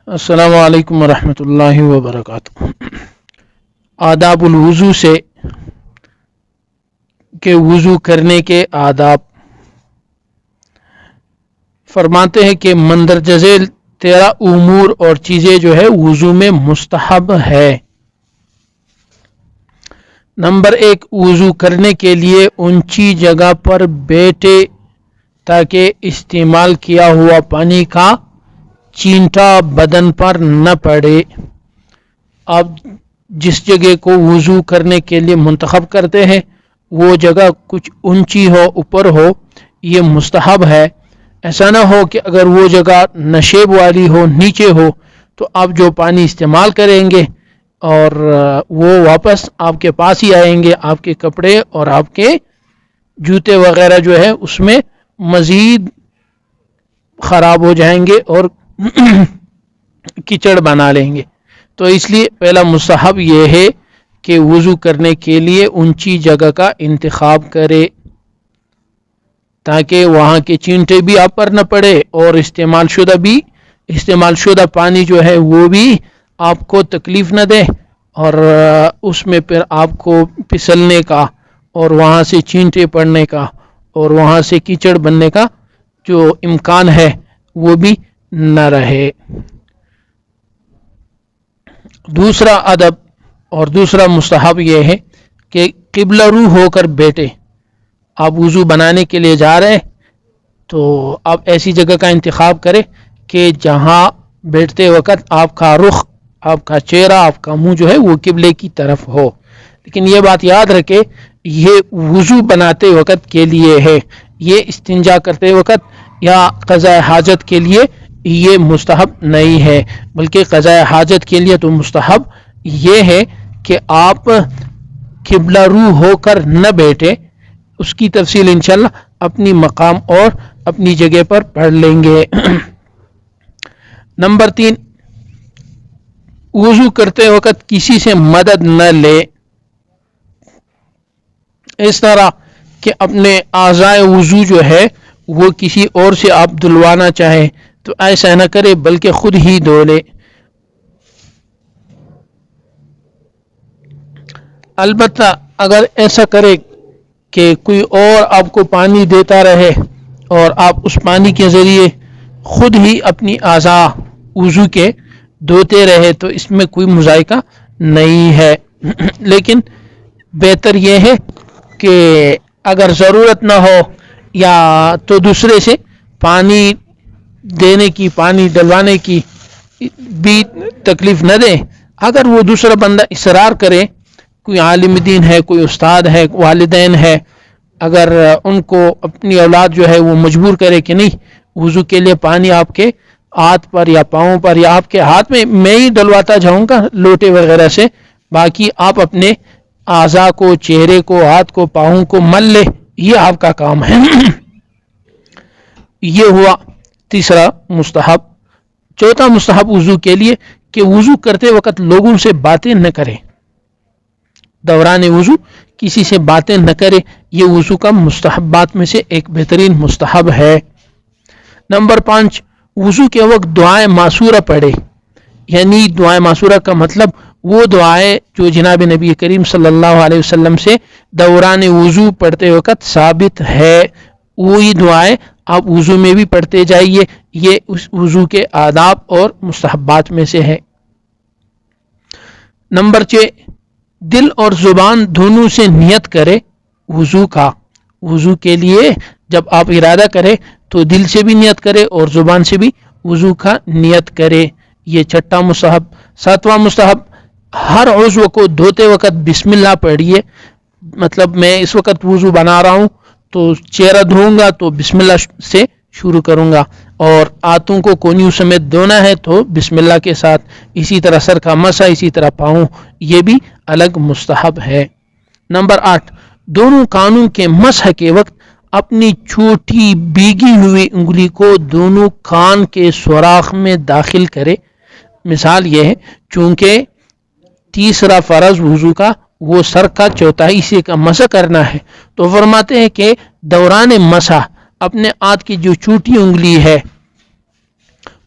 السلام علیکم ورحمۃ اللہ وبرکاتہ۔ آداب الوضو سے کہ وضو کرنے کے آداب فرماتے ہیں کہ مندرجہ ذیل 13 امور اور چیزیں جو ہے وضو میں مستحب ہے۔ نمبر 1، وضو کرنے کے لیے اونچی جگہ پر بیٹھے تاکہ استعمال کیا ہوا پانی کا چینٹا بدن پر نہ پڑے۔ آپ جس جگہ کو وضو کرنے کے لیے منتخب کرتے ہیں وہ جگہ کچھ اونچی ہو، اوپر ہو، یہ مستحب ہے۔ ایسا نہ ہو کہ اگر وہ جگہ نشیب والی ہو، نیچے ہو، تو آپ جو پانی استعمال کریں گے اور وہ واپس آپ کے پاس ہی آئیں گے، آپ کے کپڑے اور آپ کے جوتے وغیرہ جو ہے اس میں مزید خراب ہو جائیں گے اور کیچڑ بنا لیں گے۔ تو اس لیے پہلا مستحب یہ ہے کہ وضو کرنے کے لیے اونچی جگہ کا انتخاب کرے تاکہ وہاں کے چینٹے بھی آپ پر نہ پڑے اور استعمال شدہ پانی جو ہے وہ بھی آپ کو تکلیف نہ دے اور اس میں پھر آپ کو پھسلنے کا اور وہاں سے چینٹے پڑنے کا اور وہاں سے کیچڑ بننے کا جو امکان ہے وہ بھی نہ رہے۔ دوسرا ادب اور دوسرا مستحب یہ ہے کہ قبلہ رو ہو کر بیٹھے۔ آپ وضو بنانے کے لیے جا رہے تو آپ ایسی جگہ کا انتخاب کریں کہ جہاں بیٹھتے وقت آپ کا رخ، آپ کا چہرہ، آپ کا منہ جو ہے وہ قبلے کی طرف ہو۔ لیکن یہ بات یاد رکھے یہ وضو بناتے وقت کے لیے ہے، یہ استنجا کرتے وقت یا قضاء حاجت کے لیے یہ مستحب نہیں ہے، بلکہ قضاء حاجت کے لیے تو مستحب یہ ہے کہ آپ قبلہ رو ہو کر نہ بیٹھے۔ اس کی تفصیل انشاءاللہ اپنی مقام اور اپنی جگہ پر پڑھ لیں گے۔ نمبر 3، وضو کرتے وقت کسی سے مدد نہ لے، اس طرح کہ اپنے اعضائے وضو جو ہے وہ کسی اور سے آپ دلوانا چاہے تو ایسا نہ کرے بلکہ خود ہی دھو لے۔ البتہ اگر ایسا کرے کہ کوئی اور آپ کو پانی دیتا رہے اور آپ اس پانی کے ذریعے خود ہی اپنی اعضاء وضو کے دھوتے رہے تو اس میں کوئی مذائقہ نہیں ہے، لیکن بہتر یہ ہے کہ اگر ضرورت نہ ہو یا تو دوسرے سے پانی دینے کی، پانی ڈلوانے کی بھی تکلیف نہ دے۔ اگر وہ دوسرا بندہ اصرار کرے، کوئی عالم دین ہے، کوئی استاد ہے، والدین ہے، اگر ان کو اپنی اولاد جو ہے وہ مجبور کرے کہ نہیں وضو کے لیے پانی آپ کے ہاتھ پر یا پاؤں پر یا آپ کے ہاتھ میں ہی ڈلواتا جاؤں گا لوٹے وغیرہ سے، باقی آپ اپنے اعضاء کو، چہرے کو، ہاتھ کو، پاؤں کو مل لے، یہ آپ کا کام ہے۔ یہ ہوا تیسرا مستحب۔ چوتھا مستحب وضو کے لیے کہ وضو کرتے وقت لوگوں سے باتیں نہ کرے، دوران وضو کسی سے باتیں نہ کرے، یہ وضو کا مستحبات میں سے ایک بہترین مستحب ہے۔ نمبر 5، وضو کے وقت دعائیں معصورہ پڑھے، یعنی دعائیں معصورہ کا مطلب وہ دعائیں جو جناب نبی کریم صلی اللہ علیہ وسلم سے دوران وضو پڑھتے وقت ثابت ہے، وہی دعائیں آپ وضو میں بھی پڑھتے جائیے، یہ اس وضو کے آداب اور مستحبات میں سے ہے۔ نمبر 6، دل اور زبان دونوں سے نیت کرے وضو کا۔ وضو کے لیے جب آپ ارادہ کرے تو دل سے بھی نیت کرے اور زبان سے بھی وضو کا نیت کرے، یہ چھٹا مستحب۔ ساتواں مستحب، ہر عضو کو دھوتے وقت بسم اللہ پڑھیے، مطلب میں اس وقت وضو بنا رہا ہوں تو چہرہ دھوؤں گا تو بسم اللہ سے شروع کروں گا، اور ہاتھوں کو کونیوں سمیت دھونا ہے تو بسم اللہ کے ساتھ، اسی طرح سر کا مسح، اسی طرح پاؤں، یہ بھی الگ مستحب ہے۔ نمبر 8، دونوں کانوں کے مسح کے وقت اپنی چھوٹی بھیگی ہوئی انگلی کو دونوں کان کے سوراخ میں داخل کرے۔ مثال یہ ہے چونکہ تیسرا فرض وضو کا وہ سر کا چوتھائی حصے کا مسح کرنا ہے، تو فرماتے ہیں کہ دوران مسح اپنے ہاتھ کی جو چھوٹی انگلی ہے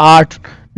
8।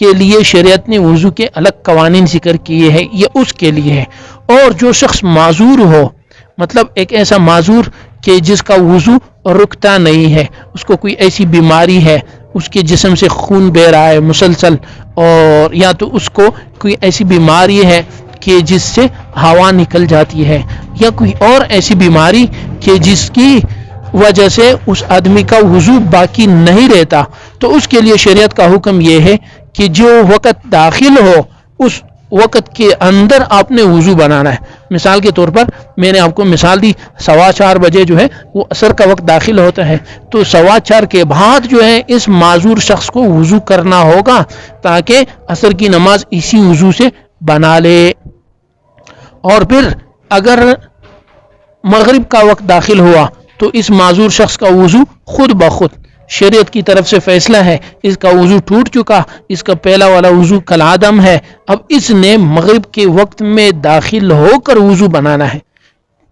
کے لیے شریعت نے وضو کے الگ قوانین ذکر کیے ہیں، یہ اس کے لیے ہے۔ اور جو شخص معذور ہو، مطلب ایک ایسا معذور کہ جس کا وضو رکتا نہیں ہے، اس کو کوئی ایسی بیماری ہے، اس کے جسم سے خون بہ رہا ہے مسلسل، اور یا تو اس کو کوئی ایسی بیماری ہے کہ جس سے ہوا نکل جاتی ہے، یا کوئی اور ایسی بیماری کہ جس کی وجہ سے اس آدمی کا وضو باقی نہیں رہتا، تو اس کے لیے شریعت کا حکم یہ ہے کہ جو وقت داخل ہو اس وقت کے اندر آپ نے وضو بنانا ہے۔ مثال کے طور پر میں نے آپ کو مثال دی، 4:15 بجے جو ہے وہ عصر کا وقت داخل ہوتا ہے، تو 4:15 کے بعد جو ہے اس معذور شخص کو وضو کرنا ہوگا تاکہ عصر کی نماز اسی وضو سے بنا لے۔ اور پھر اگر مغرب کا وقت داخل ہوا تو اس معذور شخص کا وضو خود بخود، شریعت کی طرف سے فیصلہ ہے، اس کا وضو ٹوٹ چکا، اس کا پہلا والا وضو کالعدم ہے، اب اس نے مغرب کے وقت میں داخل ہو کر وضو بنانا ہے،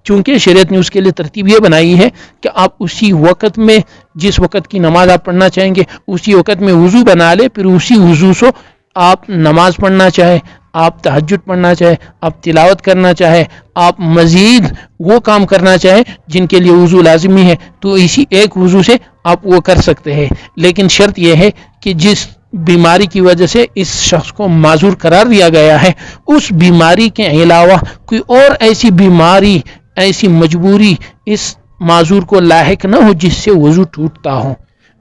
چونکہ شریعت نے اس کے لیے ترتیب یہ بنائی ہے کہ آپ اسی وقت میں جس وقت کی نماز آپ پڑھنا چاہیں گے اسی وقت میں وضو بنا لے، پھر اسی وضو سے آپ نماز پڑھنا چاہے، آپ تہجد پڑھنا چاہے، آپ تلاوت کرنا چاہے، آپ مزید وہ کام کرنا چاہے جن کے لیے وضو لازمی ہے، تو اسی ایک وضو سے آپ وہ کر سکتے ہیں۔ لیکن شرط یہ ہے کہ جس بیماری کی وجہ سے اس شخص کو معذور قرار دیا گیا ہے، اس بیماری کے علاوہ کوئی اور ایسی بیماری، ایسی مجبوری اس معذور کو لاحق نہ ہو جس سے وضو ٹوٹتا ہو۔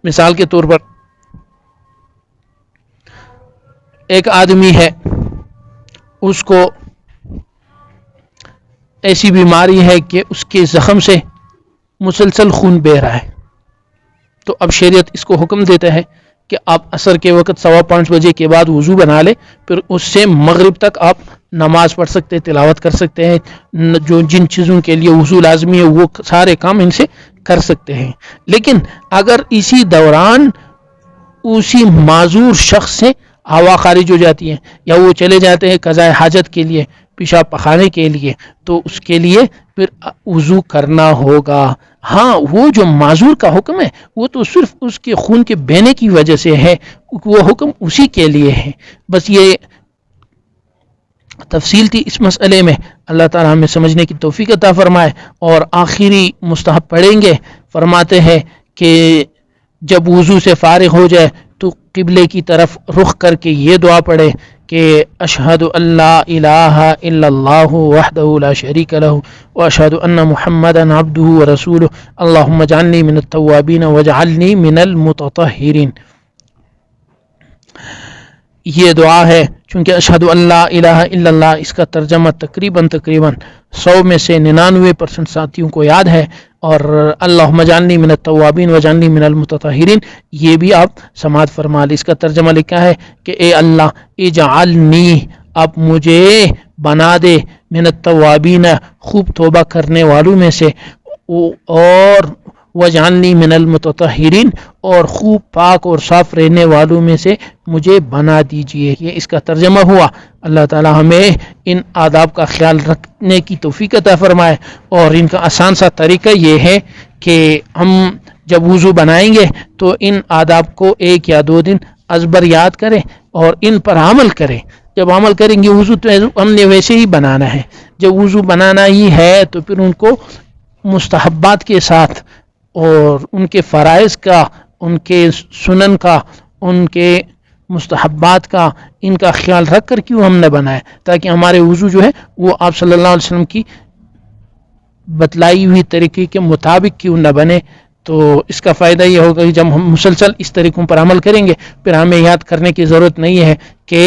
مثال کے طور پر ایک آدمی ہے، اس کو ایسی بیماری ہے کہ اس کے زخم سے مسلسل خون بہ رہا ہے، تو اب شریعت اس کو حکم دیتا ہے کہ آپ عصر کے وقت 5:15 بجے کے بعد وضو بنا لے، پھر اس سے مغرب تک آپ نماز پڑھ سکتے ہیں، تلاوت کر سکتے ہیں، جو جن چیزوں کے لیے وضو لازمی ہے وہ سارے کام ان سے کر سکتے ہیں۔ لیکن اگر اسی دوران اسی معذور شخص سے ہوا خارج ہو جاتی ہے یا وہ چلے جاتے ہیں قضاء حاجت کے لیے، پیشاب پخانے کے لیے، تو اس کے لیے پھر وضو کرنا ہوگا۔ ہاں، وہ جو معذور کا حکم ہے وہ تو صرف اس کے خون کے بہنے کی وجہ سے ہے، وہ حکم اسی کے لیے ہے۔ بس یہ تفصیل تھی اس مسئلے میں، اللہ تعالی ہمیں سمجھنے کی توفیق عطا فرمائے۔ اور آخری مستحب پڑھیں گے، فرماتے ہیں کہ جب وضو سے فارغ ہو جائے تو قبلے کی طرف رخ کر کے یہ دعا پڑھے کہ اشہد ان لا الہ الا اللہ وحدہ لا شریک لہ واشہد ان محمدا عبدہ ورسولہ اللہم اجعلنی من التوابین واجعلنی من المتطہرین۔ یہ دعا ہے، چونکہ اشہد ان لا الہ الا اللہ اس کا ترجمہ تقریباً 100 میں سے 99% ساتھیوں کو یاد ہے، اور اللہم اجعلنی من التوابین واجعلنی من المتطہرین یہ بھی آپ سماعت فرما لیں۔ اس کا ترجمہ لکھا ہے کہ اے اللہ اجعلنی، آپ مجھے بنا دے، من التوابین خوب توبہ کرنے والوں میں سے، اور واجعلنی من المتطہرین اور خوب پاک اور صاف رہنے والوں میں سے مجھے بنا دیجئے۔ یہ اس کا ترجمہ ہوا۔ اللہ تعالی ہمیں ان آداب کا خیال رکھنے کی توفیق عطا فرمائے، اور ان کا آسان سا طریقہ یہ ہے کہ ہم جب وضو بنائیں گے تو ان آداب کو 1 یا 2 دن ازبر یاد کریں اور ان پر عمل کریں۔ جب عمل کریں گے وضو تو ہم نے ویسے ہی بنانا ہے، جب وضو بنانا ہی ہے تو پھر ان کو مستحبات کے ساتھ اور ان کے فرائض کا، ان کے سنن کا، ان کے مستحبات کا، ان کا خیال رکھ کر کیوں ہم نے بنائے، تاکہ ہمارے وضو جو ہے وہ آپ صلی اللہ علیہ وسلم کی بتلائی ہوئی طریقے کے مطابق کیوں نہ بنے۔ تو اس کا فائدہ یہ ہوگا کہ جب ہم مسلسل اس طریقوں پر عمل کریں گے پھر ہمیں یاد کرنے کی ضرورت نہیں ہے کہ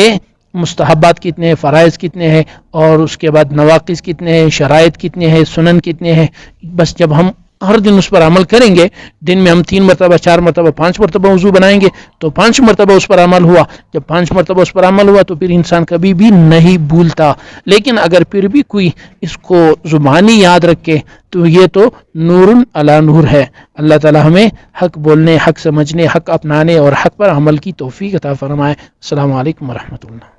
مستحبات کتنے ہیں، فرائض کتنے ہیں، اور اس کے بعد نواقص کتنے ہیں، شرائط کتنے ہیں، سنن کتنے ہیں۔ بس جب ہم ہر دن اس پر عمل کریں گے، دن میں ہم 3 مرتبہ 4 مرتبہ 5 مرتبہ وضو بنائیں گے تو 5 مرتبہ اس پر عمل ہوا۔ جب 5 مرتبہ اس پر عمل ہوا تو پھر انسان کبھی بھی نہیں بھولتا۔ لیکن اگر پھر بھی کوئی اس کو زبانی یاد رکھے تو یہ تو نور علی نور ہے۔ اللہ تعالی ہمیں حق بولنے، حق سمجھنے، حق اپنانے اور حق پر عمل کی توفیق عطا فرمائے۔ السلام علیکم ورحمۃ اللہ۔